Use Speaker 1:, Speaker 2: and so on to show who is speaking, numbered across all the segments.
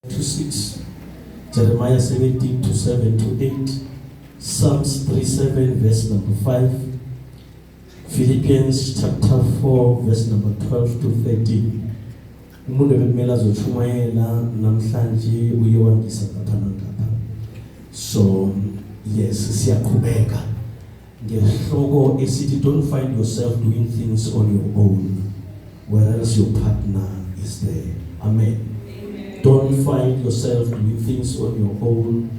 Speaker 1: to 6, Jeremiah 17 to 7 to 8, Psalms 37 verse number 5, Philippians chapter 4 verse number 12 to 13. Umuntu bekumela azotshumayela namhlanje uyewandisa ngapha nangapha. So yes, siyaqhubeka ngehloko esithi don't find yourself doing things on your own whereas your partner is there. Amen. Don't find yourself doing things on your own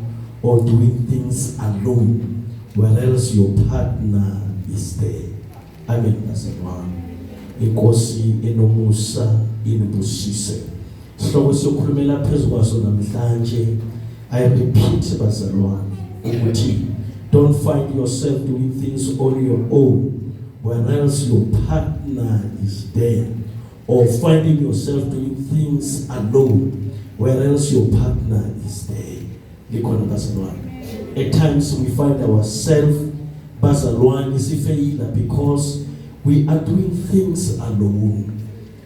Speaker 1: or doing things alone, whereas your partner is there. Amen. Inkosi enomusa inibusise. Sihloko siyokhulumela phezu kwaso namhlanje. I repeat bazalwane ukuthi don't find yourself doing things on your own, whereas your partner is there, or finding yourself doing things alone, whereas your partner is there. At times we find ourselves bazalwane sifeyila because we are doing things alone,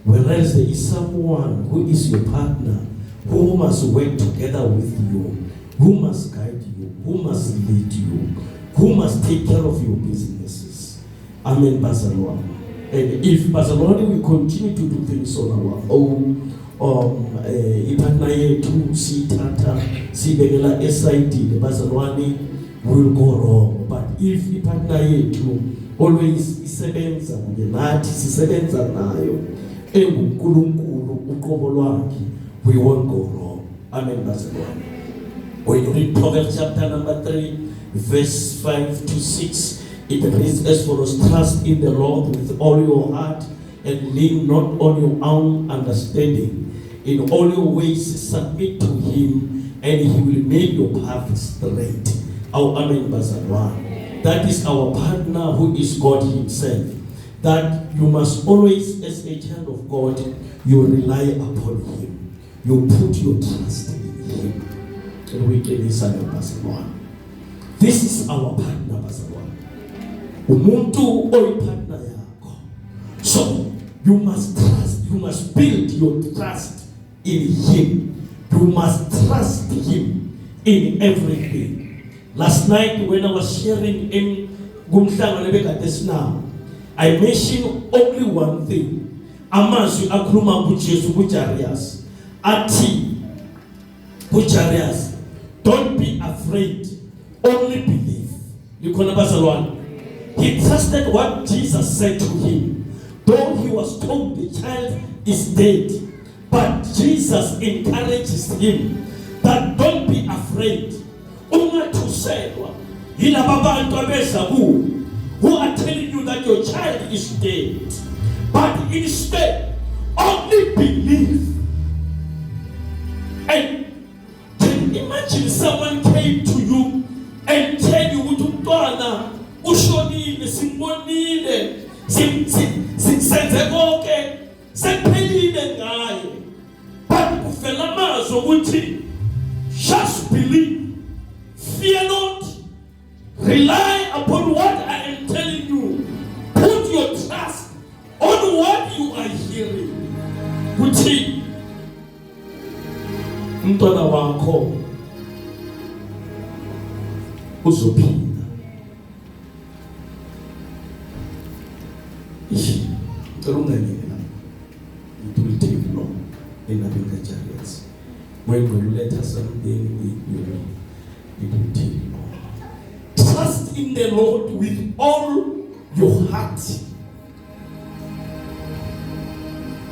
Speaker 1: whereas there is someone who is your partner, who must work together with you, who must guide you, who must lead you, who must take care of your businesses. Amen, bazalwane. And if bazalwane we continue to do things on our own, ipartner yethu sithatha sibekela aside, bazalwane will go wrong. But if ipartner yethu always isebenza kunye nathi sisebenza nayo enguNkulunkulu uqobo lwakhe, we won't go wrong. Amen, bazalwane. When you read Proverbs chapter number 3 verse 5 to 6, it reads as follows: trust in the Lord with all your heart and lean not on your own understanding. In all your ways submit to him, and he will make your path straight. Our Amen, bazalwane. That is our partner who is God himself. That you must always, as a child of God, you rely upon him. You put your trust in him. And we can listen to bazalwane. This is our partner, bazalwane. Umuntu oy partner yakho. So you must trust. You must build your trust in him. You must trust him in everything. Last night when I was sharing in Gumhlanga Nebekades now, I mentioned only one thing. Amazwi akhuluma kuJesu kuJarius. Athi kuJarius, don't be afraid, only believe. Likhona bazalwane. He trusted what Jesus said to him. Though he was told the child is dead, but Jesus encourages him that don't be afraid. Ungathuselwa yilaba bantu abeza kuwe who are telling you that your child is dead, but instead only believe. And can imagine someone came to you and tell you ukuthi umntwana ushonile, simbonile, senze konke, sephelile ngaye, but kuvela amazwi ukuthi just believe, fear not, rely upon what I am telling you, put your trust on what you are hearing. Kuti umntwana wakho uzophinda. It will take long in having chariots. When we let us something, it will take long. Trust in the Lord with all your heart.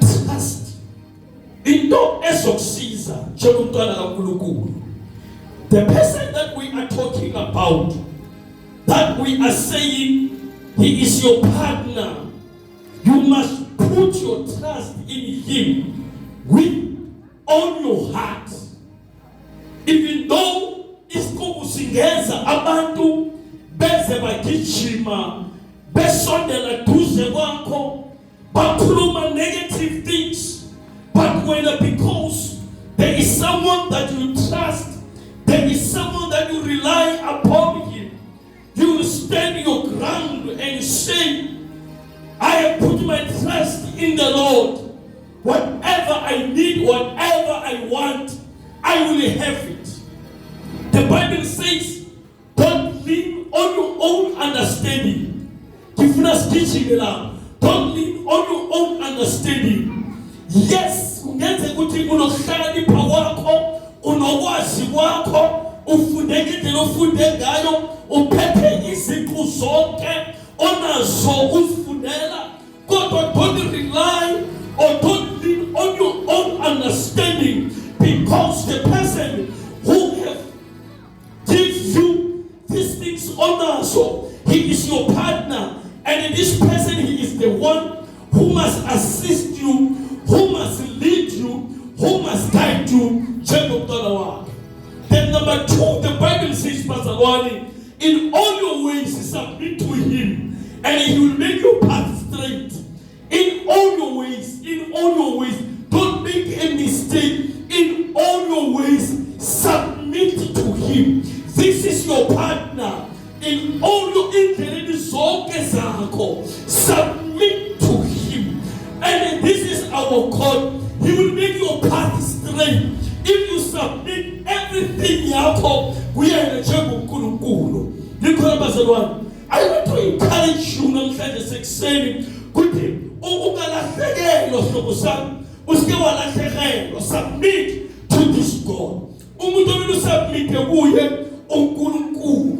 Speaker 1: Trust. Into ezokusiza njengomntwana kaNkulunkulu. The person that we are talking about, that we are saying he is your partner, you must put your trust in him with all your heart. Even though isikubusingeza abantu beze bagijima besondela duze kwakho bakhuluma negative things, but whether because there is someone that you trust, there is someone that you rely upon him, you will stand your ground and say, I have put my trust in the Lord. Whatever I need, whatever I want, I will have it. The Bible says, don't lean on your own understanding. Give us teaching enough. Don't lean on your own understanding. Yes, ungenze ukuthi unohlakanipha wakho, unokwazi kwakho, ufundeke indlela ofunde ngayo, uphethe iziqu zonke onazo uzifundela. God, don't rely or don't lean on your own understanding, because the person who gives you these things also, he is your partner, and this person, he is the one who must assist you, who must lead you, who must guide you. Jacob Donawa. Then number 2, the Bible says, Pastor Wani, in all your ways submit to him, and he will make your path straight. In all your ways, don't make a mistake. In all your ways, submit to him. This is your partner. In all your interests, submit to him. And this is our God. He will make your path straight. If you submit everything, we are in a job of Kulu. I want to encourage you namhlanje sekuseni ukuthi ungalahlekelwa hlobo sami, usike walahlekelwa. Submit to this God. Umuntu omele usubmite kuye uNkulunkulu.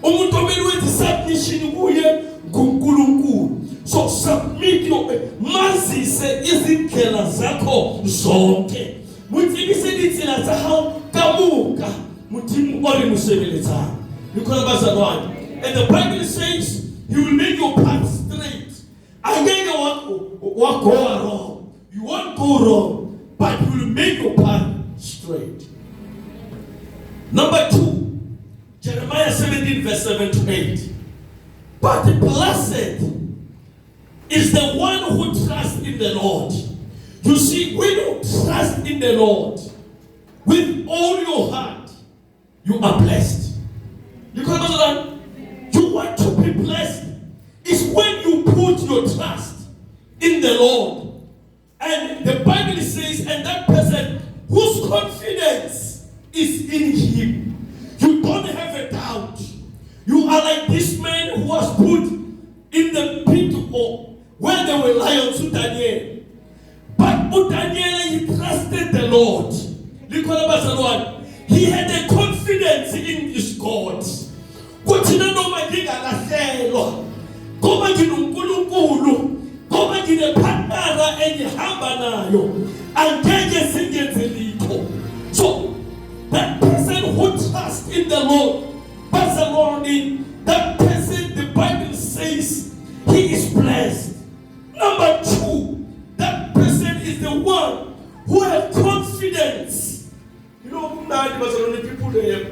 Speaker 1: Umuntu omele wenze submission kuye nguNkulunkulu. So submit your mazise izindlela zakho zonke. Mutsibise ditsela tsa hao kamuka muthimo o le mosebeletsa. Because bazalwane, and the Bible says he will make your path straight. Angeke wa go wrong. You won't go wrong, but he will make your path straight. Number 2, Jeremiah 17 verse 7 to 8. But blessed is the one who trusts in the Lord. You see, when you trust in the Lord with all your heart, you are blessed. Because you want to be blessed is when you put your trust in the Lord. And the Bible says, and that person whose confidence is in him, you don't have a doubt. You are like this man who was put in the pit where they were lions to Daniel. But Daniel, he trusted the Lord. He had a confidence in his God. Kuthina noma ngingalahlelwa, ngoba nginoNkulunkulu, ngoba nginepartner engihamba nayo, angeke singenze litho. So that person who trusts in the Lord, that person, the Bible says, he is blessed. Number 2, that person is the one who has confidence. You know, people they have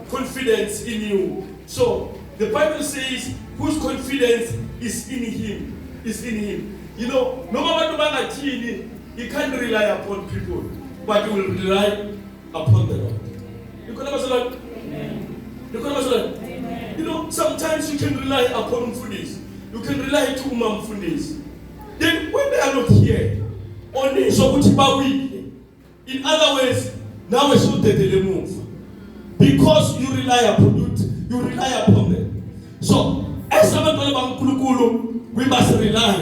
Speaker 1: confidence in you. So the Bible says, whose confidence is in him, You know, no matter you can't rely upon people, but you will rely upon the Lord. You know, sometimes you can rely upon foodies. You can rely to foodies. Then when they are not here, only so much week. In other words, now we should move. Because you rely upon them. So, as we must rely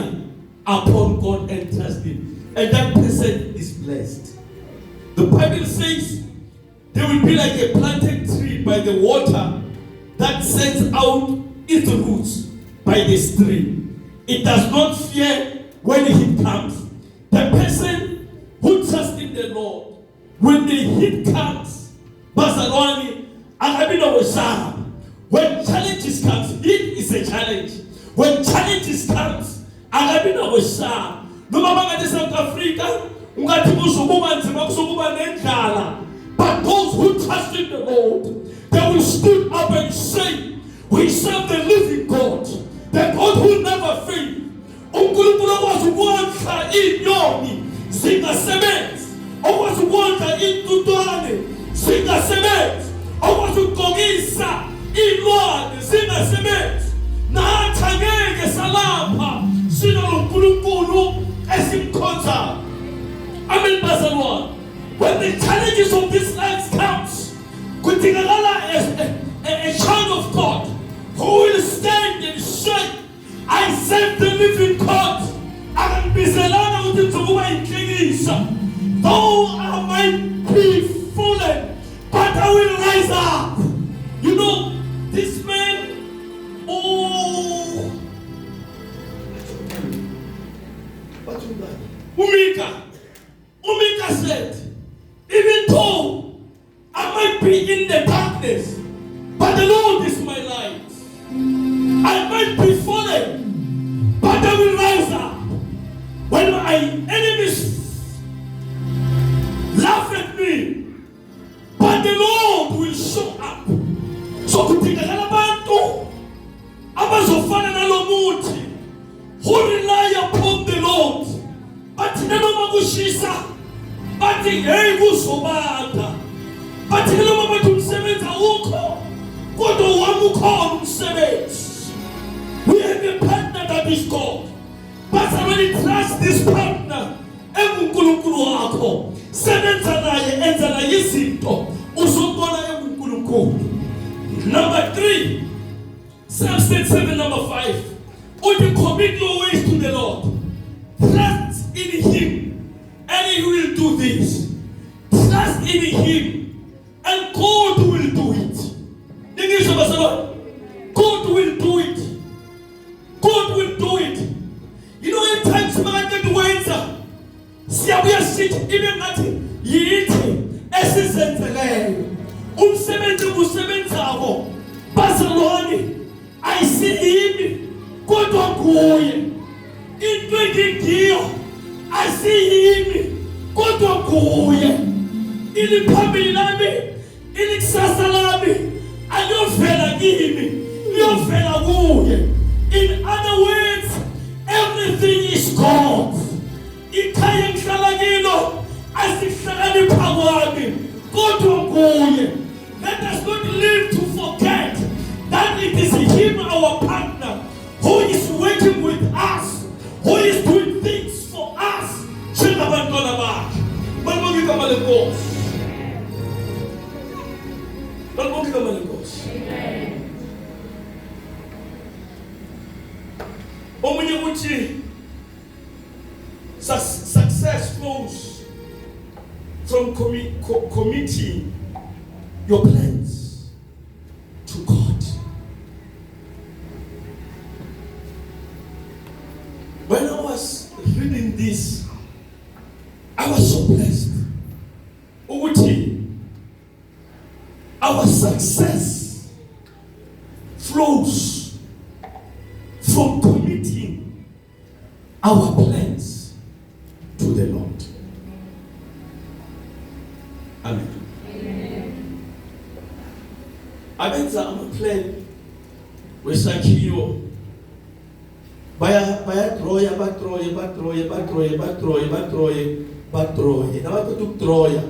Speaker 1: upon God and trust him. And that person is blessed. The Bible says they will be like a planted tree by the water that sends out its roots by the stream. It does not fear when the heat comes. The person who trusts in the Lord, when the heat comes, when challenges comes, heat is a challenge. When challenges comes, no matter South Africa, but those who trust in the Lord, they will stand up and say, we serve the living God, the God who never fails. uNkulunkulu waziwonga inyoni zingasebenzi, owaziwonga intutwane zingasebenzi, owazigqokisa ilwane zingasebenzi. Nathi angeke salapha sinoNkulunkulu esimkhonzayo. Amen, bazalwane. When the challenges of this life live in court, akangibizelanga ukuthi ngizokuba inhlekisa. Though I might be fallen, but I will rise up. You know, this man, oh, Umika said, even though I might be in the darkness, but the Lord is my light. I might be fallen, but I will rise up. When my enemies laugh at me, but the Lord will show up. So kutikakala bantu abazofana nalomuthi who rely upon the Lord. But noma kushisa, but hey kuzobanda. But noma bathi umsebenzi awukho, kodwa wami ukhona umsebenzi. We have a partner that is God. But when you trust this partner, emunkulunkulu wakho, sebenza naye enza naye izinto uzobona emunkulunkulu. Number 3, Psalm 67 number 5. Would you commit your ways to the Lord? Trust in Him, and He will do this. Trust in Him, and God will do it. God will do it. God will do it. You know, at times when I get to answer, siyabuya sithi ibe ngathi yithi esizenzeleyo. Umsebenzi usebenzako bazalwane ayisiyimi kodwa kuye. Into engiyo asiyimi kodwa kuye. Ili phambili lami, ili kusasa lami aliyovela kimi, liyovela kuye. In other words, everything is God. Ikhaya ngihlala kilo asihlakanipha kwami kodwa kuye. Let us not live to forget that it is Him, our partner, who is working with us, who is doing things for us. Njengabantwana bakhe. Balibonke igama lenkosi. Balibonke igama lenkosi. Omunye uthi success flows from committing your plans to God. When I was reading this, I was so blessed. Uti, our success flows from committing our plans to the Lord. Amen. Abenza amaplan wesakhiwo baya droya nabaqeda ukudroya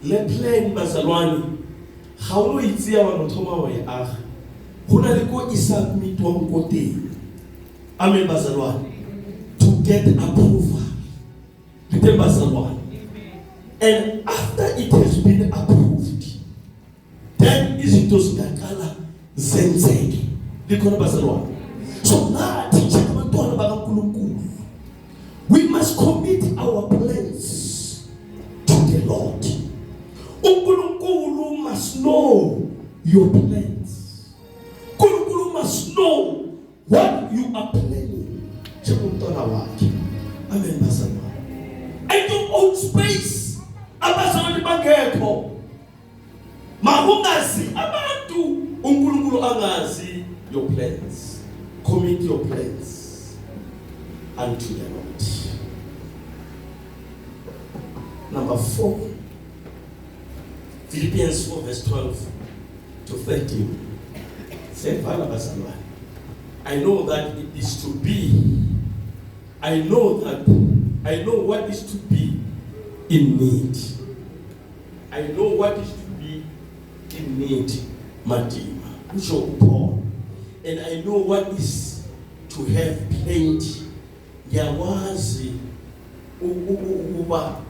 Speaker 1: le plan bazalwane ga o itseya wa nothoma wa e aga gona le ko isubmit wa nkoteng. Amen bazalwane, to get approval. Bazalwane. And after it has been approved, then izinto zingaqala zenzeke. Likhona bazalwane. So nathi njengabantwana bakaNkulunkulu, we must commit our plans to the Lord. uNkulunkulu must know your plans. uNkulunkulu must know what you are planning. Njengomntwana wakhe. Amen bazalwane. And your own space abazalwane bangekho. Makungazi abantu uNkulunkulu angazi your plans. Commit your plans unto the Lord. Number 4, Philippians 4 verse 12 to 13. Say, Father bazalwane, I know that it is to be. I know what is to be in need. I know what is to be in need, Madima, Paul. And I know what is to have plenty. Ngiyawazi ukuba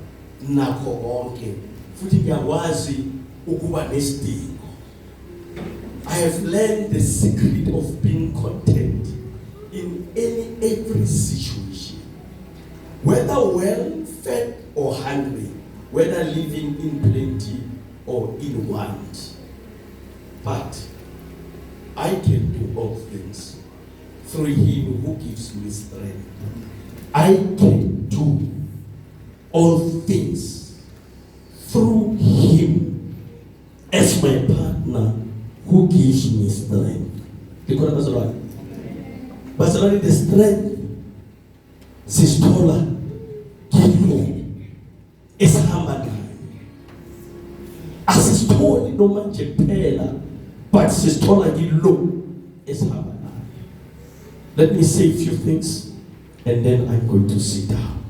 Speaker 1: nakho konke. Futhi ngiyawazi ukuba nesidingo. I have learned the secret of being content in every situation, whether well fed or hungry, whether living in plenty or in want. But I can do all things through him who gives me strength. I can do all things through him as my partner who gives me strength. Bazalwane, the strength sistola kilo esihamba nayo. Asisitholi noma nje kuphela, but sisithola kilo esihamba nayo. Let me say a few things and then I'm going to sit down.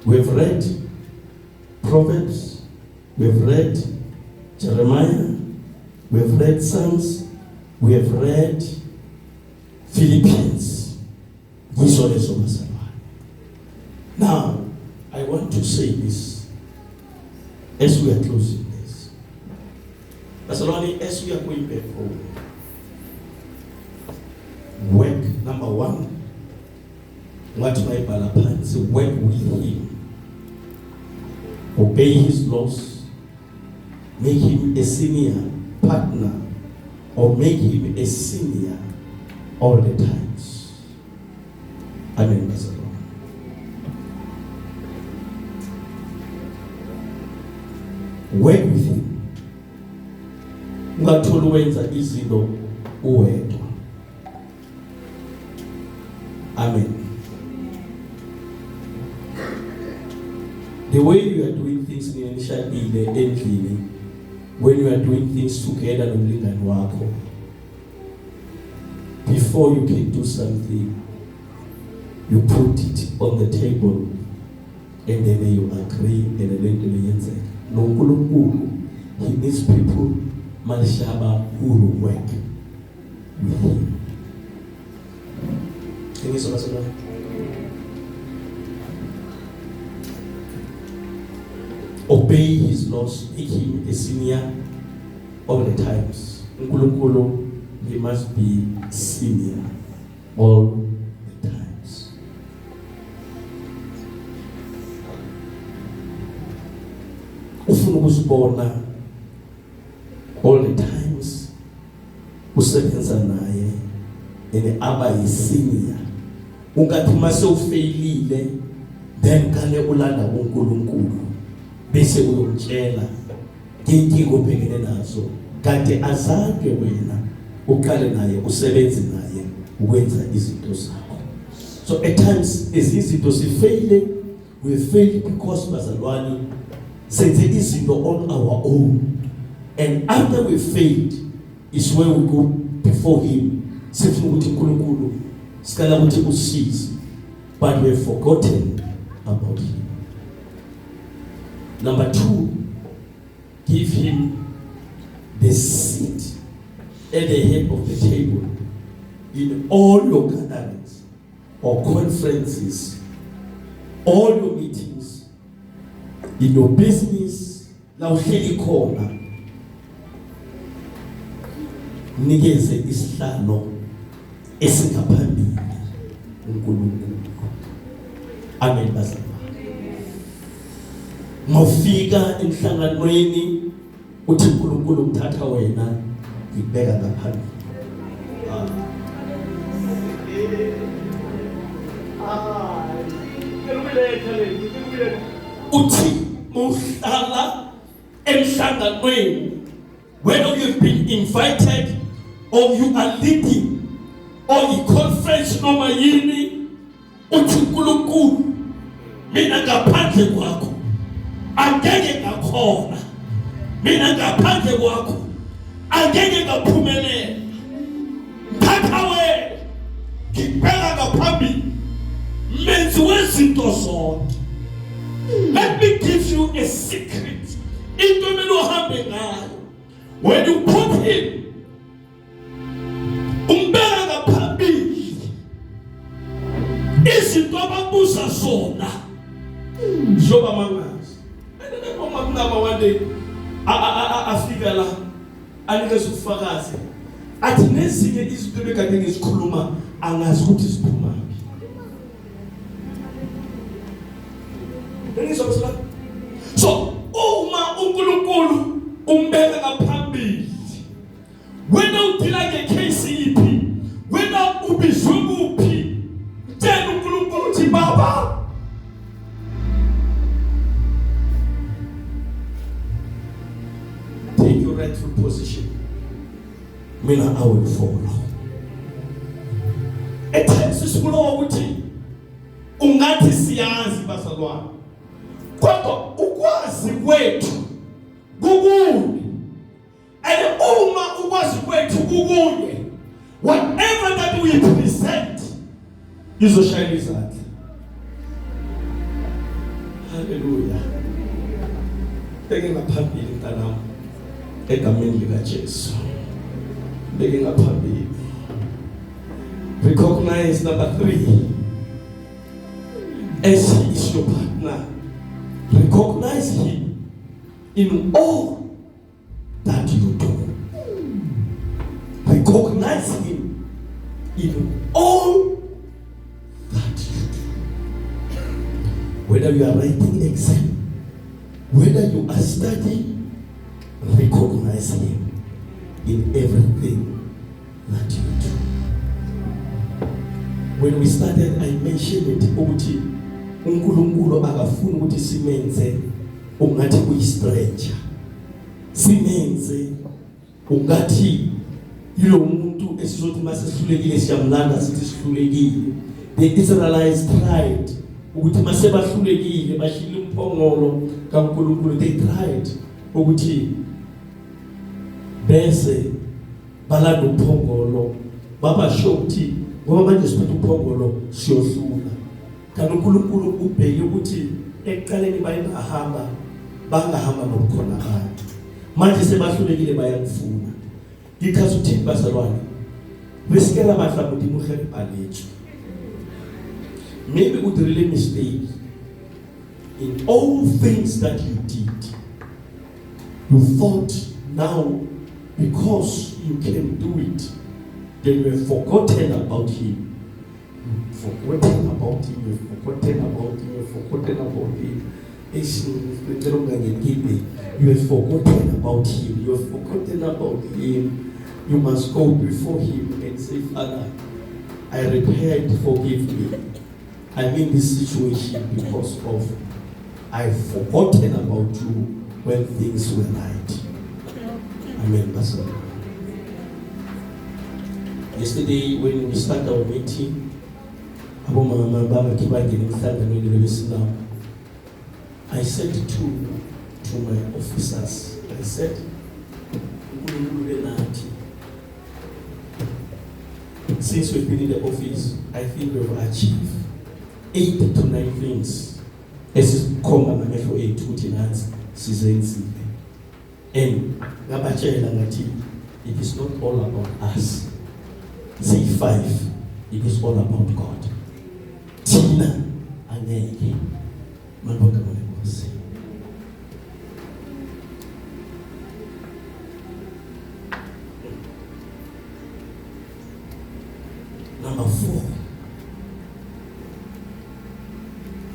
Speaker 1: We have read Proverbs, we have read Jeremiah, we have read Psalms, we have read Philippians. Now, I want to say this as we are closing this. As we are going back home, work, number one, what my Balapan say, work with him. Obey his laws, make him a senior partner, or make him a senior all the times. Amen. Work with him. Ungatholi wenza izinto uwedwa. Amen. The way you are doing things initially endlini, when you are doing things together nomlingani wakho, before you can do something, you put it on the table and then you agree and then you say, no nkulunkulu, he needs people malishaba who will work with him. Can you say that? Obey his laws, make him a senior all the times. Nkulunkulu, he must be senior all the times. Ufuna ukusibona all the times usebenza naye ene aba yisenior. Ungathi mase ufailile then kale ulanda uNkulunkulu bese uyomtshela inkingo obhekene nazo kanti azange wena uqale naye usebenze naye ukwenza izinto zakho. So at times izinto sifaile, we fail because bazalwane senze izinto on our own, and after we failed is when we go before him sifuna ukuthi uNkulunkulu sikala ukuthi usize, but we have forgotten about him. Number two, give him the seat at the head of the table in all your gatherings or conferences, all your meetings, in your business, la uhleli khona nikeze isihlalo esingaphambili uNkulunkulu. Amen bazalwane. Mawufika emhlanganweni uthi uNkulunkulu umthatha wena ngibeka ngaphambili. Uthi muhlala emhlanganweni, whether you've been invited or you are leading or in conference noma yini, uthi uNkulunkulu mina ngaphandle kwakho angeke ngakhona, mina ngaphandle kwakho angeke ngaphumelela. Thatha wena ngibheka ngaphambili menzi wezinto zonke. Let me give you a secret. Into emele uhambe ngayo, when you put him umbeka ngaphambili, izinto ababuza zona njoba mangazi. Uma one day afika la anikeza ubufakazi athi nezinye izinto bekade ngizikhuluma angazi ukuthi siphumaphi. So uma uNkulunkulu umbeka ngaphambili, wena udila ngecase iphi, wena ubizwe kuphi, tshela uNkulunkulu uthi Baba, take your rightful position, mina I will follow. Etheksi sikulowa ukuthi ungathi siyazi bazalwane, kodwa ukwazi kwethu kukunye. And uma ukwazi kwethu kukunye, whatever that we present izoshayela izandla. Hallelujah. Beke ngaphambili mntanami egameni likaJesu. Beke ngaphambili. Recognize number 3. As he is your partner, recognize him in all that you do. Recognize him in all that you do. Whether you are writing exam, whether you are studying, recognize him in everything that you do. When we started, I mentioned it, ukuthi uNkulunkulu akafuni ukuthi simenze ungathi uyistranger. Simenze ungathi yilo muntu esizothi mase sihlulekile siyamlanda sithi sihlulekile. The Israelites tried ukuthi mase bahlulekile bashila umphongolo kaNkulunkulu, they tried ukuthi bese balanda umphongolo babasho ukuthi ngoba manje siphethe umphongolo siyohlula. Kanti uNkulunkulu ubheke ukuthi ekuqaleni bangahamba nokukhona abantu. Manje sebahlulekile bayakufuna. Ikhazi uthini bazalwane? Besikela bahla ukuthi muhle ibhalethu. Maybe with really mistake in all things that you did. You thought now because you can do it, then you have forgotten about him. Forgotten about him, you've forgotten about him, you've forgotten about him. You have forgotten about him, you have forgotten about him. You must go before him and say, Father, I repent, forgive me. I'm in this situation because of I've forgotten about you when things were right. Amen, Pastor. Yesterday when we started our meeting, I said to my officers, I said, since we've been in the office, I think we've achieved 8 to 9 things. As common for 8 to 9 seasons. And it is not all about us. Say 5, it is all about God. Tina angeke mabonga mabonga. Number 4,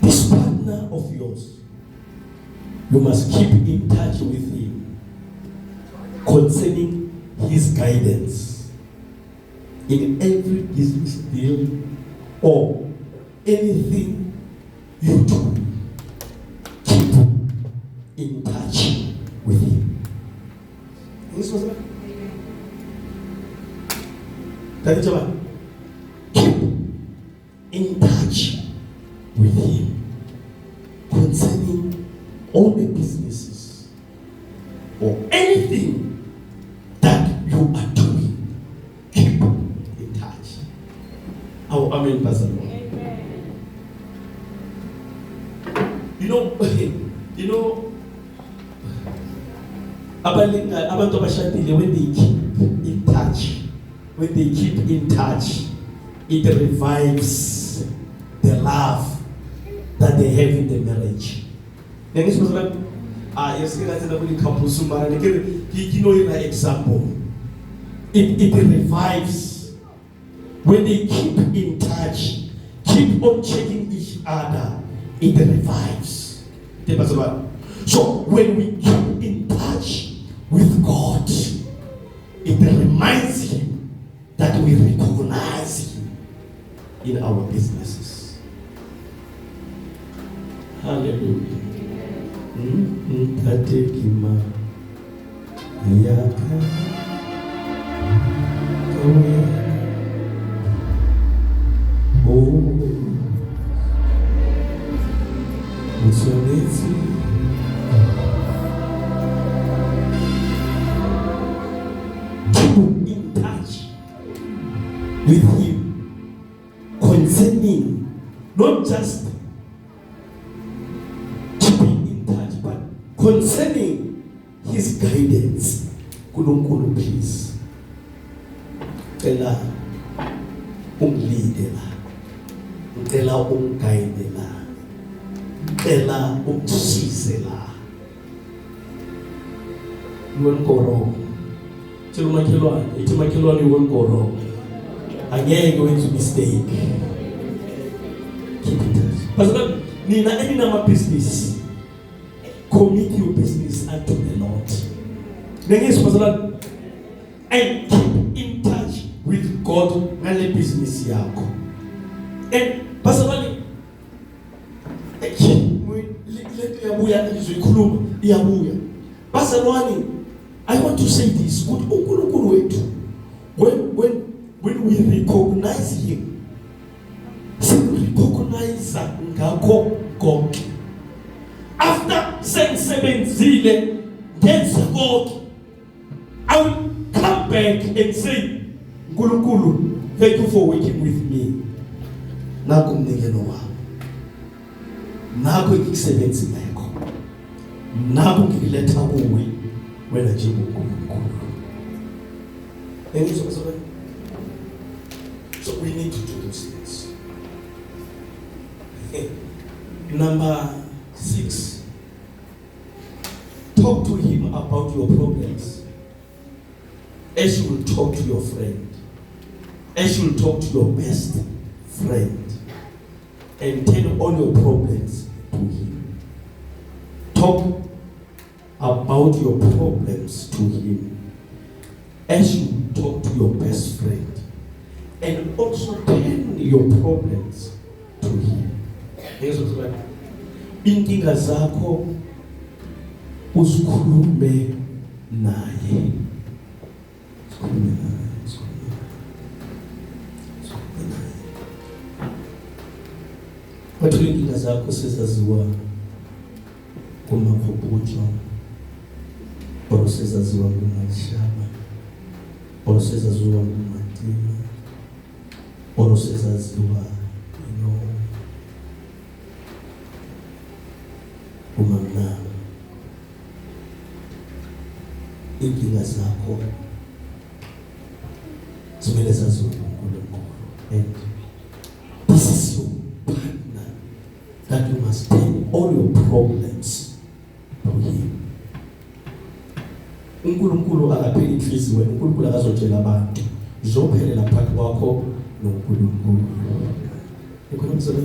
Speaker 1: this partner of yours, you must keep in touch with him concerning his guidance in every business deal or anything you do. Keep in touch with him. Keep in touch with him concerning all the businesses or anything that you are doing. Keep in touch. Oh, amen, Pastor. You know, abantu abashadile, when they keep in touch, it revives the love that they have in the marriage. Yes, example. It revives when they keep in touch, keep on checking each other, it revives. So when we keep in touch with God, it reminds Him that we recognize Him in our businesses. Hallelujah. It's your name. In touch with Him concerning not just keeping in touch, but concerning His guidance. Kulunkulu, please. Ela umleadela, ela umguidela, ela umsizela. You won't go wrong. You won't go wrong. Angeke wenze mistake. Keep in touch. Pastor, nina any nama business. Commit your business unto the Lord. Nengis pastor, and keep in touch with God ngale business yakho. And pastor, I want to say this. When we recognize Him, we recognize God. After saying 7 zile, God, I will come back and say, Nkulunkulu, thank you for working with me. Naku mnikelo wami. Naku ikisebenzi ngekho. Naku ngiletha kuwe wena nje uNkulunkulu. So we need to do those things. Number 6. Talk to Him about your problems as you will talk to your friend, as you will talk to your best friend, and tell all your problems to Him. Talk about your problems to Him as you talk to your best friend, and also turn your problems to Him. Inkinga zakho usikhulume naye. Wathi inkinga zakho sezaziwa kumakhophutsho, or sezaziwa kuMashaba, or sezaziwa kuMatima, or sezaziwa umamna. Inkinga zakho zimele zaziwe kuNkulunkulu. And this is your partner that you must take all your problems to Him. uNkulunkulu akapheli inhliziyo wena. uNkulunkulu akazotshela abantu izophelela phakathi kwakho noNkulunkulu. Ikhulumisa le.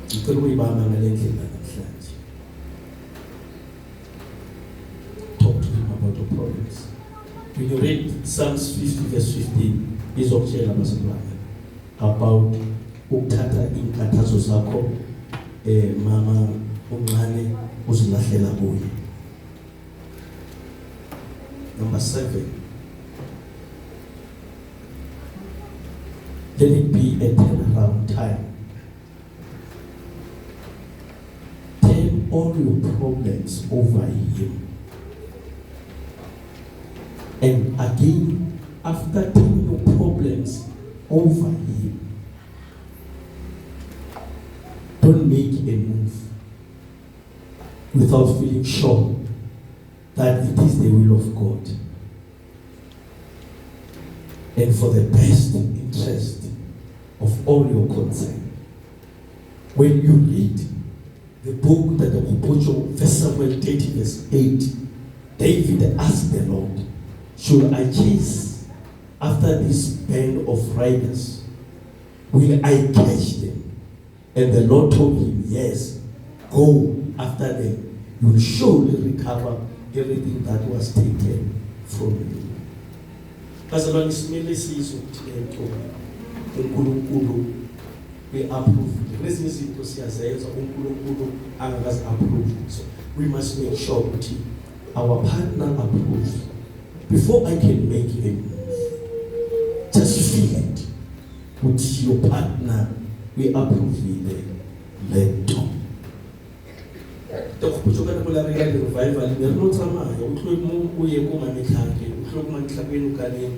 Speaker 1: Ngicela uyibamba ngale ndlela namhlanje. Talk to Him about your problems. When you read Psalms 50 verse 15, izokutshela abasebane about ukuthatha inkathazo zakho mama uncane uzilahlela kuye. Number 7. Let it be a turnaround time. Turn all your problems over Him. And again, after turning your problems over Him, don't make a move without feeling sure that it is the will of God and for the best interest of all your concern. When you read the book that the Kupocho, 1 Samuel 30 verse 8, David asked the Lord, should I chase after this band of riders, will I catch them? And the Lord told him, yes, go after them. You will surely recover everything that was taken from you. Bazalwane, simele sizwe ukuthi lento uNkulunkulu we-approve. Kwezinye izinto siyazenza uNkulunkulu angakazi approve. So we must make sure ukuthi our partner approves. Before I can make a move, just feel it. With your partner, we approve the lento. Kuchokana kula revival ngero tsamaya uhlwe uye kuma mekhake uhlwe kuma nhlabeni ukale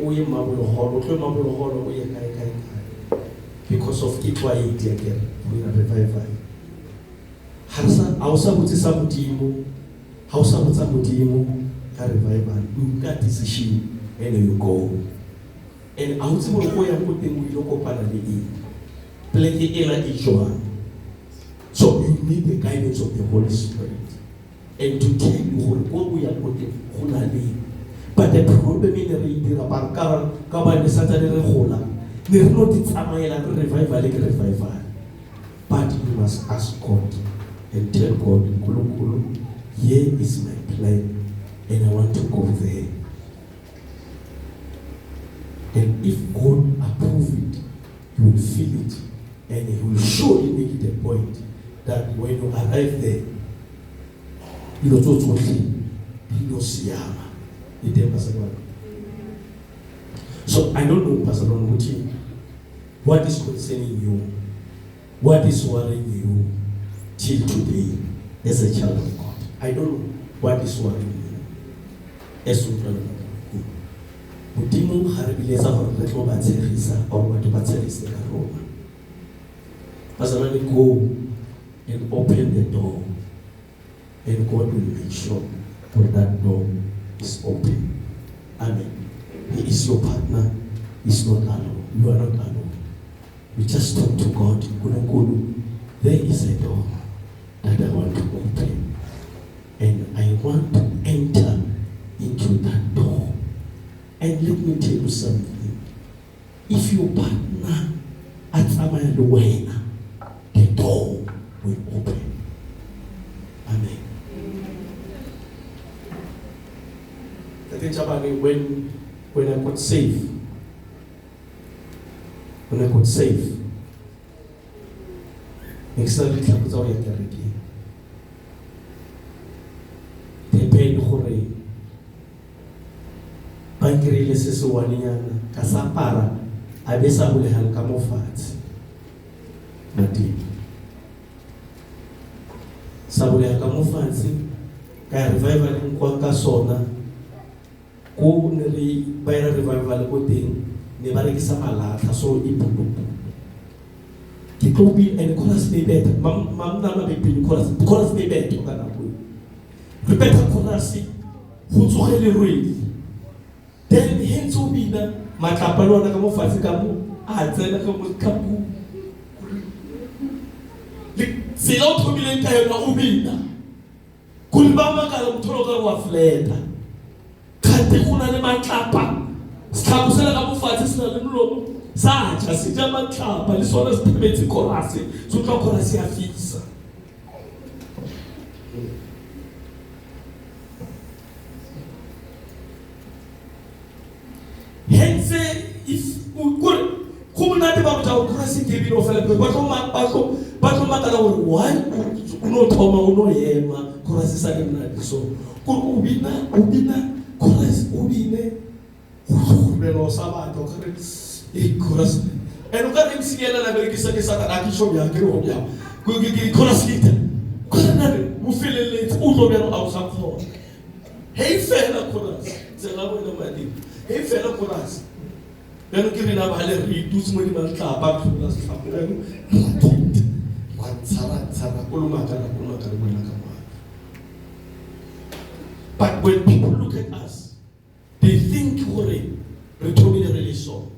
Speaker 1: uye mabulo holo uye kai because of quiet again we are revival hausa butisa mudimo ka revival you got decision and you go and autsi mo go ya go teng o ile kopana le e pleke ela ijwa. So you need the guidance of the Holy Spirit and to tell you what we are putting. But the problem in the reading about Kabani Saturday Hola, there is not revival. But you must ask God and tell God, Kulu, here is my plan and I want to go there. And if God approves it, you will feel it and He will surely make it a point that when you arrive there, you know what so I don't know, Pastor Ron, what is concerning you, what is worrying you till today as a child of God. I don't know what is worrying you as a child of God. Udimo haribileza ho batserisa or batho batserisa ka Roma. Pastor Ron, go and open the door, and God will make sure that door is open. Amen. He is your partner. He's not alone. You are not alone. You just talk to God. There is a door that I want to open, and I want to enter into that door. And let me tell you something. If your partner at Amaluena, the door will open. Amen. I think about it when I got saved. Next time we come to our garden. The pain hore. Bankiri lesesu waniana kasapara abesa bulehan kamofat. Mati. Sabule akamufansi ka revival kwa kasona ko nri bayra revival ko ting ne bare ke samala ta so ipupu ki to be and chorus be better mam na be be chorus be better kana ko repeat chorus ho tsogele rwedi then henso bina matlapalo na ka mo fatse ka mo a tsena ka mo kapu c'est l'autre milieu qui est au bina. Kulbama ka mtholoka wa fleta. Kati kuna le matlapa. Sikhabusela ka mufatsi sina le mlomo. Sacha sija matlapa le sona siphethe chorus. Sutla chorus ya fisa. Hence if kumuna de ba mtau chorus ke bino fela pe batho makala hore why uno thoma uno yema chorus sa ke mna so ko ubina chorus ubine ubelo sa batho ka e chorus eno ka re msiela na berekisa ke sa ka kisho bya ke ho bya ko ke chorus kita ko na re mo feleletse o tlo bya o sa khona hey fela chorus tsela bo le madi hey fela chorus beno ke rena ba le re tutse mo di ba tla ba tlola sa tlhapoleng but when people look at us, they think really so.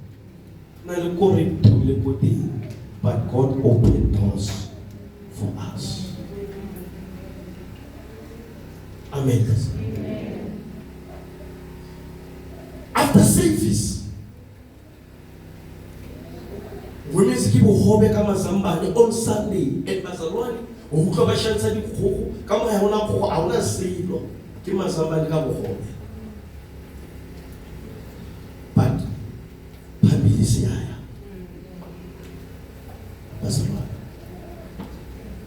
Speaker 1: But God opened doors for us. Amen. after service, women's people hobe kama zambane on Sunday at Bazalwani, or who come shansa di koko, kama hauna koko, hauna silo, kima zambane kama hobe. But, pambili siyaya. Bazalwani.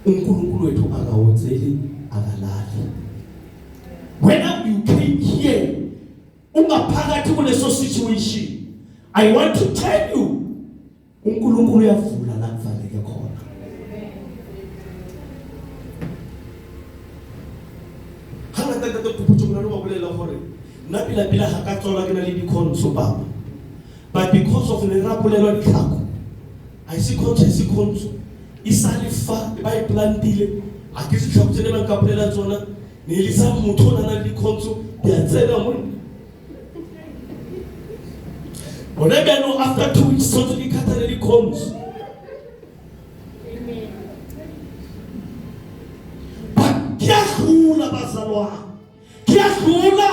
Speaker 1: uNkulunkulu wethu akawenzeli akalali. Whenever you came here, ungaphakathi kuleso situation, I want to tell you, uNkulunkulu uyavula la kufanele khona. Hanga tata kuputhu kuna lo bolela hore nna pila ha ka tsola ke na le dikhonso baba. But because of the rapolelo ditlhako, I see khonso isali fa ba iplantile a ke se tlhoptsene ba kapolela tsona ne le sa motho na le dikhonso di a tsena mo. Whenever no after 2 weeks so di khatale dikhonso. But kiyahula bazalwa. Kiyahula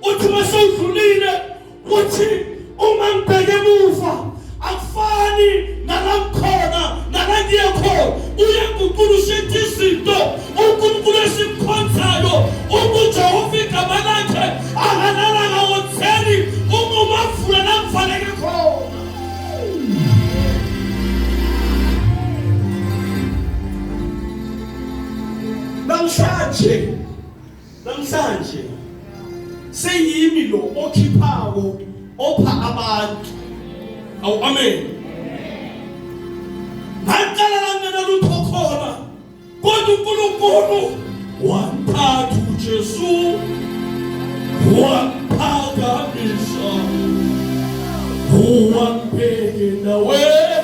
Speaker 1: uthi masewudlulile uthi uma ngibheke emuva akufani nalakhona nalangiyekho uyenguqulushitha izinto uNkulunkulu esimkhonzayo uJehova igama lakhe akalala ngawotheni umavula la kufanele khona. Namhlanje seyimi lo okhiphayo opha abantu. Awu amen. Ngaqala ngena lutho khona kodwa uNkulunkulu wamthatha uJesu wamphakamisa wambeka endaweni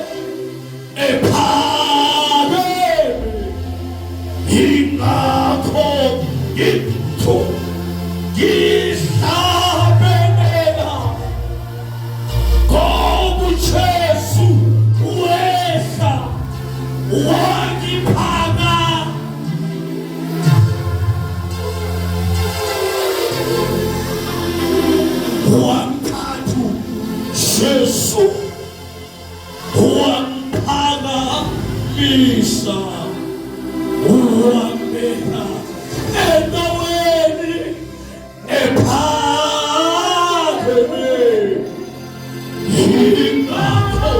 Speaker 1: ephakeme ingakho ngitho ngihlabelela ngoba uJesu wehla wangiphaka wamthatha uJesu wamphakamisa wambeka endaweni ephakeme ingakho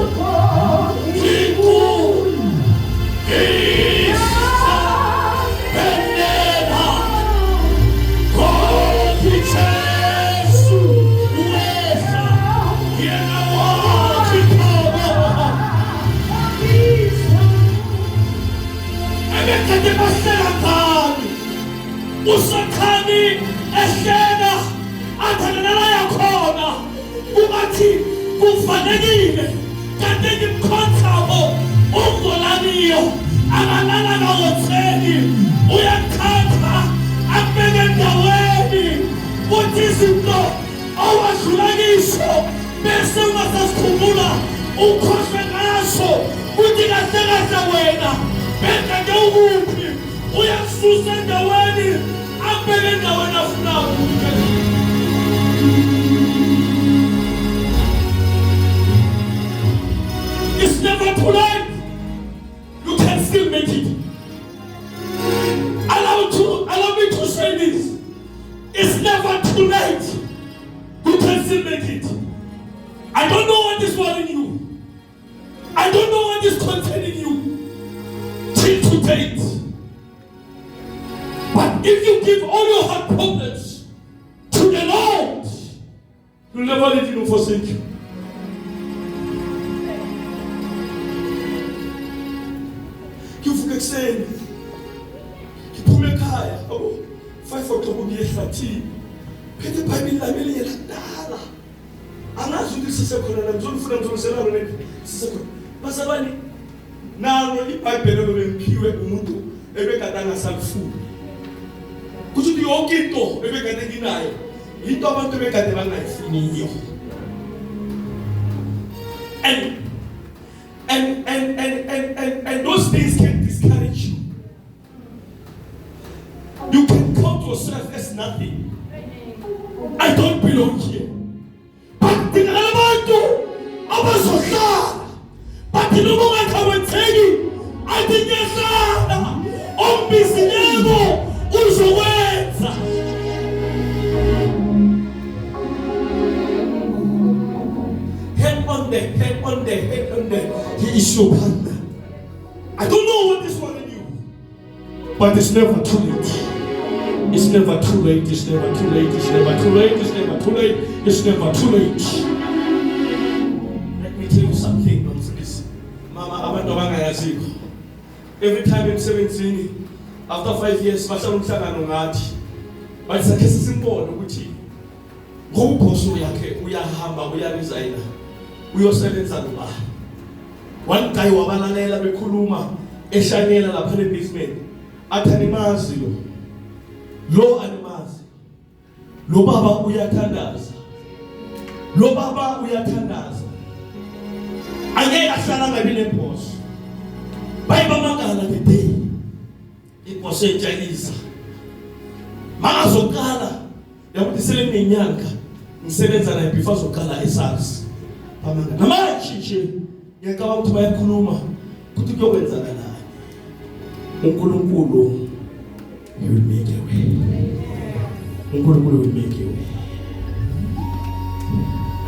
Speaker 1: usakhani ehleka athanana yakhona ubathi kufanelekile kanti ngimkhonzabo ungolaniyo akalala ngawotheni uyakhatha abeke endaweni uthi izinto owadlula kiso bese ungasasikhumbula ukhohlwe ngaso uthi kahle kahle wena bengeke ukuphi uyasusa endaweni abeke endaweni afuna ukuphi. It's never too late. You can still make it. Allow me to say this. It's never too late. You can still make it. I don't know what is worrying you. I don't know what is containing you till to date. But if you give all your heart problems to the Lord, He'll never let you forsake you. Ekuseni ngiphume ekhaya abo 5 o'clock ngiyehlathini phethe iBhayibheli lami eliyadala angazi ukuthi sisekhona la ngizofuna ngizoselana nini sisekhona basabani nalo iBhayibheli lo bengiphiwe umuntu ebekade angasalifuni kuthi yonke into ebekade nginayo into abantu ebekade bangayifuniyo and those things can discourage you. You can count yourself as nothing. I don't belong here. But bazohlala bathi noma ungakhawetheki athi ngehlala ombizileko uzokwenza. Head on there. He is your partner. I don't know what this one in you, but it's never too late. It's never too late. It's never too late. It's never too late. It's never too late. It's never too late. Let me tell you something, Mama. Every time I'm 17, after 5 years, bashalom hlangano ngathi. But sakhe sisimbone ukuthi ngomboso yakhe uyahamba uyaresigna. Uyosebenza noba. One guy wabalalela bekhuluma eshanyela lapha lebasement. Athanimazi lo animazi. Lo baba uyathandaza. Angeke ahlala ngabe neboss. Bayibamangala today. Iboss etshayisa. Makazokala yakuthi sele ngenyanga ngisebenza naye before zokala eSARS. Bamangala. Namanje ngiyacabanga ukuthi bayakhuluma ukuthi kuyokwenza kanani. uNkulunkulu he will make a way. uNkulunkulu will make a way.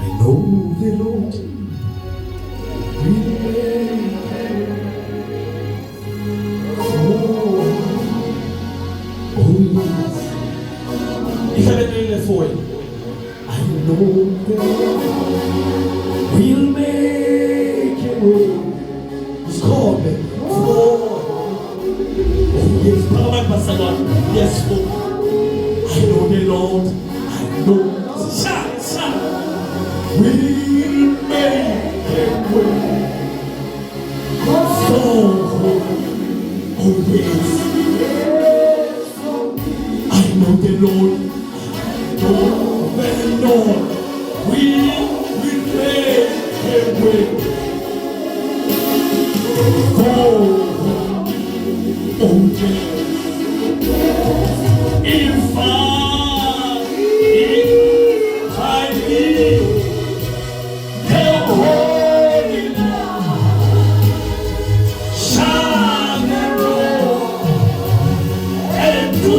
Speaker 1: I know the Lord will make a way. Oh yes. Ich habe den vor. I know the Lord will make a way. It's called yes, yes, Lord. I know the Lord. I know. Shout. Will make a way. Oh yes. I know the Lord. I know the Lord will make a way. Oh yes. If I need the Holy shine and do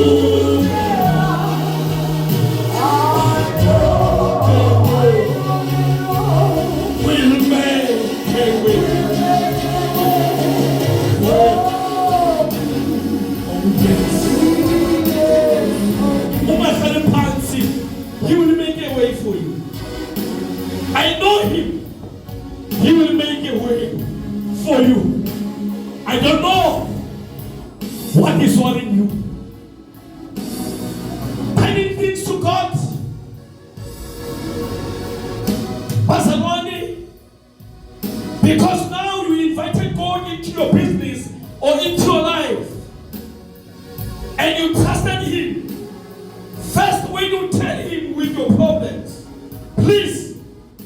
Speaker 1: will make a way. He will make a way for you. I know him. He will make a way for you. I don't know what is worrying you. Bringing things to God. Pastor, because now you invited God into your business or into your life and you trusted him. First, when you tell him with your problems, please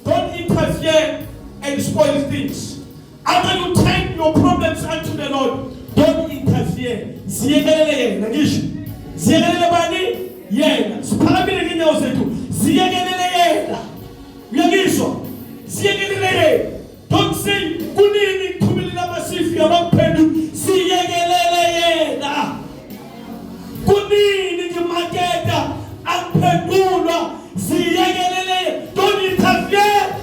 Speaker 1: don't interfere and spoil things. After you take your problems unto the Lord, don't interfere. Ziyegelele nagisho. Ziyegelele bani? Yena. Sipalamile nginyawo zethu. Ziyegelele yena. Uyagisho. Ziyegelele. Don't say kunini kumilela masifi abaphendu. Ziyegelele yena. Kunini ngimaketa aphendulwa ziyekelele. Don't interfere.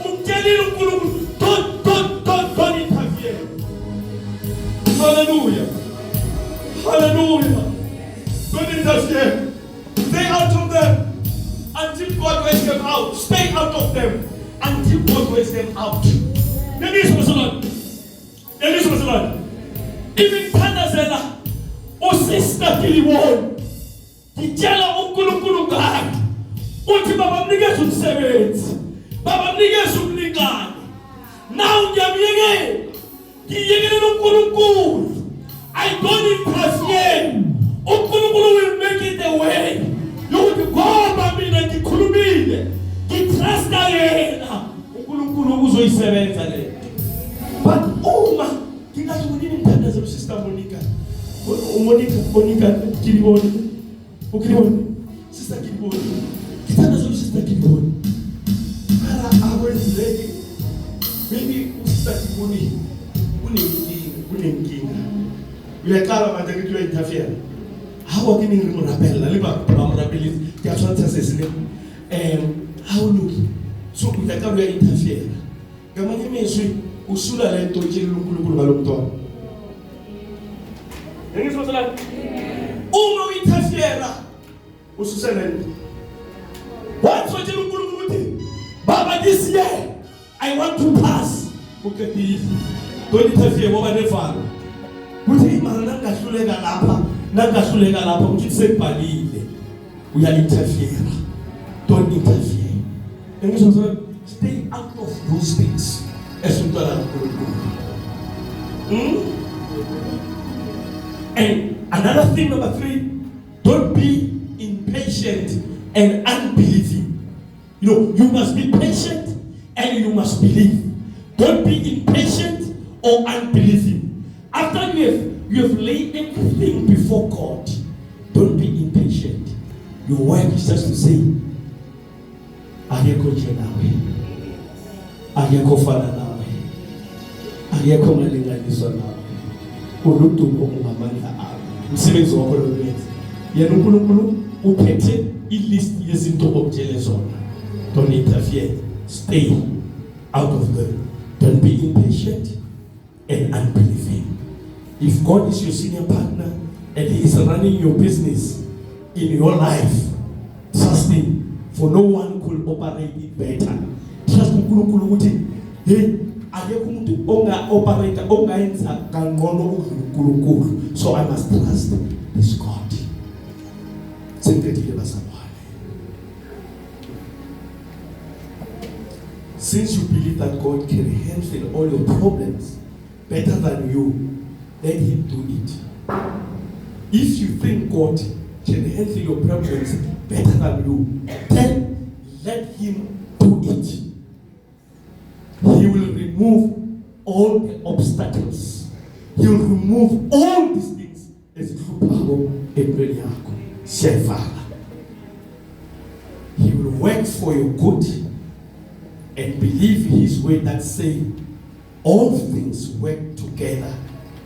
Speaker 1: Umthelile uNkulunkulu. Don't interfere. Hallelujah. Don't interfere. Stay out of them until God wakes them out. Stay out of them until God wakes them out. Even Tanazela usister Kiliwon ngitshela uNkulunkulu ngani uthi baba mnikeze umsebenzi, baba mnikeze umlingane. Now ngiyekela uNkulunkulu. I don't interfere. uNkulunkulu will make it a way. Yokuthi ngoba mina ngikhulumile ngitrust yena uNkulunkulu uzoyisebenza le. But uma ngingathi kunini mthandaze usister Monica Kiliboni. Ukiliboni sister Kiliboni. Kithandaze usister Kiliboni. Mara I was ready kunenkinga uyaqala manje ukuthi uyayinterfere hawo ke neng re mo rapella le ba mo rapeletse ke a tshwantsa se se le how look so uyaqala uyayinterfere ngamanye amazwi usula le nto etshela uNkulunkulu ngalomntwana ngizwe sala uma uyinterfere ususele nto wathi etshela uNkulunkulu ukuthi baba this year I want to pass okay this don't interfere ngoba nefana kuthi imali nangahluleka lapha ukuthi sekubhalile uya-interfere. Don't interfere. Ngizwe stay out of those things esumntwana kaNkulunkulu. And another thing, number 3, don't be impatient and unbelieving. You know, you must be patient and you must believe. Don't be impatient or unbelieving. After you have laid everything before God, don't be impatient. Your work is just to say, ayekho nje nawe, ayekho fana nawe, ayekho malinganiswa nawe, uludumo ungamandla akho, umsebenzi wakho lowenza. Yena uNkulunkulu uphethe ilist yezinto okutshele zona. Don't interfere. Stay out of them. Don't be impatient and unbelieving. If God is your senior partner and He is running your business in your life, trust Him, for no one could operate it better. Trust uNkulunkulu ukuthi hey ayekho umuntu operate ongayenza kangcono uNkulunkulu. So I must trust this God. Since you believe that God can handle all your problems better than you, let Him do it. If you think God can handle your problems better than you, then let Him do it. He will remove all the obstacles. He will remove all these things. He will work for your good, and believe His word that say all things work together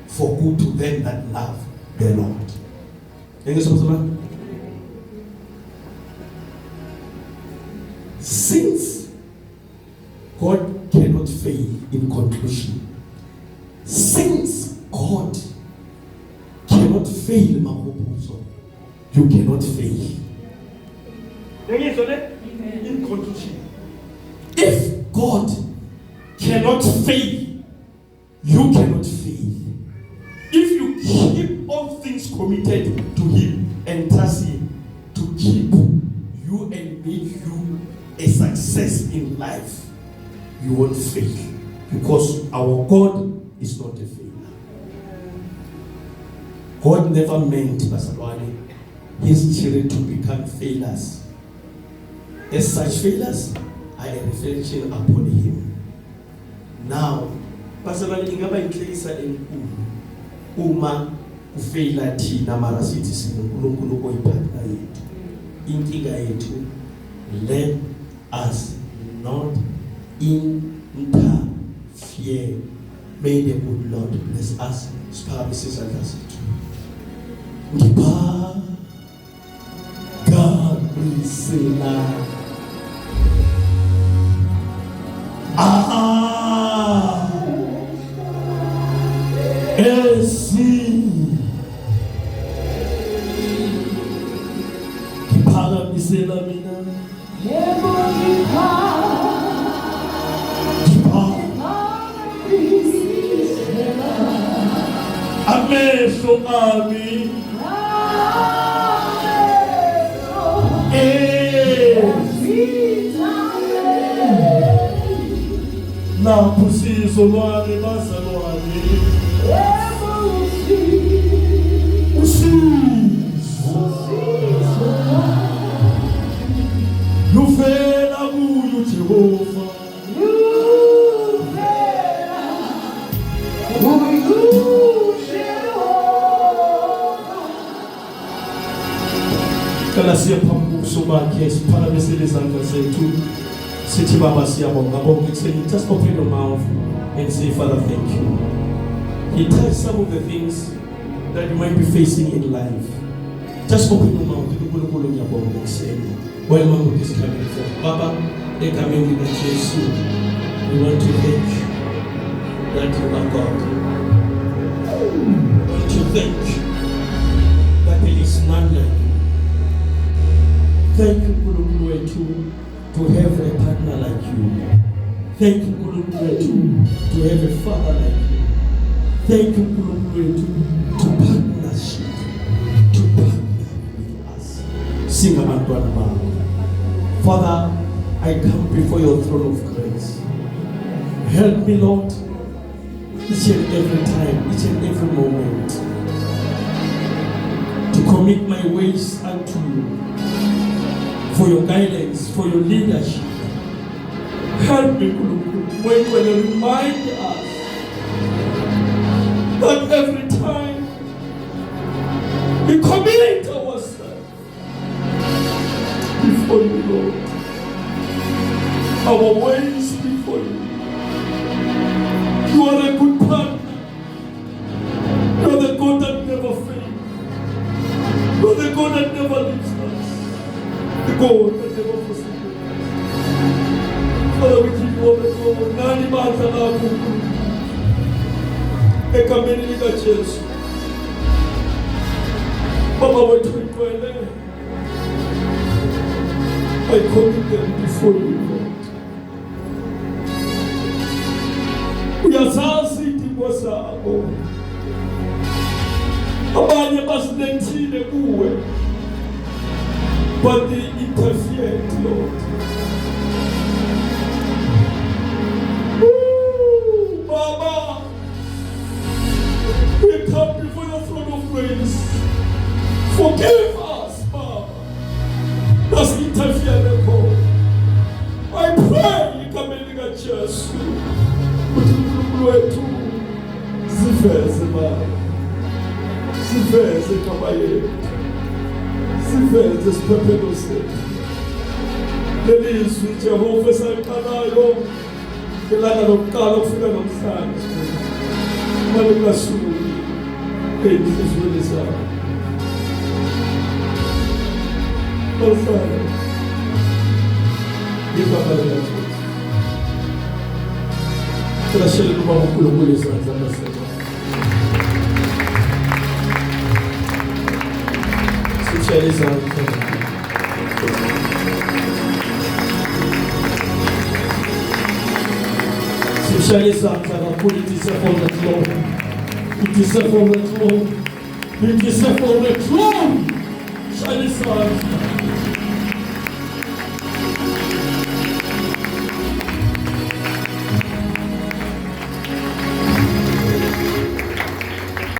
Speaker 1: for good to them that love the Lord. Since God cannot fail in conclusion, since God cannot fail, you cannot fail in conclusion. If God cannot fail, you cannot fail. If you keep all things committed to Him and trust Him to keep you and make you a success in life, you won't fail. Because our God is not a failure. God never meant, His children to become failures. As such failures are a reflection upon Him. Now, personally, ingaba inhlekisa enkulu uma ufeyila thina mara sithi siNkulunkulu koyiphanda yethu. Inkinga yethu, let us not interfere. May the good Lord bless us. Siphakamise isandla sethu. Ngibhakamisela Phakamisela mina yebo Phakamisela amehlo ami lapho usizo lwami bazalwane luvela kuyo Jehova, luvela kuyo Jehova. Kala siyaphambuso bakhe siphakamisele izandla zethu sithi Baba siyabonga bonke ekutheni. Just open your mouth. and say, Father, thank you. He touched some of the things that you might be facing in life. Just open your mouth. While Mama is coming from Baba, they come in with Jesus. We want to thank you that you are God. We want to thank you that there is none like you. Thank you, Kulukulu, to have a partner like you. Thank you, Kulukulu, to have a father like you. Thank you, Kulukulu, to partnership, to partner with us. Sing Amantwana Baba. Father, I come before your throne of grace. Help me, Lord, each and every time, each and every moment, to commit my ways unto you, for your guidance, for your leadership. Help me, when you remind us that every time we commit ourselves before you, Lord, our ways before you. You are a good partner. You are the God that never fails. You are the God that never leaves us. The God that never forsakes us. Father, we give you all the glory. Nani bata na kuku. Ekameni nika Yesu. Baba wetu ituele. I commit them before you, Lord. Uyazazi ndimo zabo. Abanye basinethile kuwe. But they interfered, Lord. Baba, we come before your throne of grace. Forgive us, Baba. That's interfered, God. I pray, come in the church. Wetu ziveze Baba, ziveze kama yetu, ziveze sipepelo zetu. Lelizwi Jehova sankanayo, kelana lokala kufika nomhlanje. Malukasuli, enhlizweni zabo. Father, give us a little. Trashele kuba uNkulunkulu izandla nasema. Sitshele izandla. Sitshele izandla kakhulu ithi for the throne. It is for the throne. It is for the throne. Shale izandla.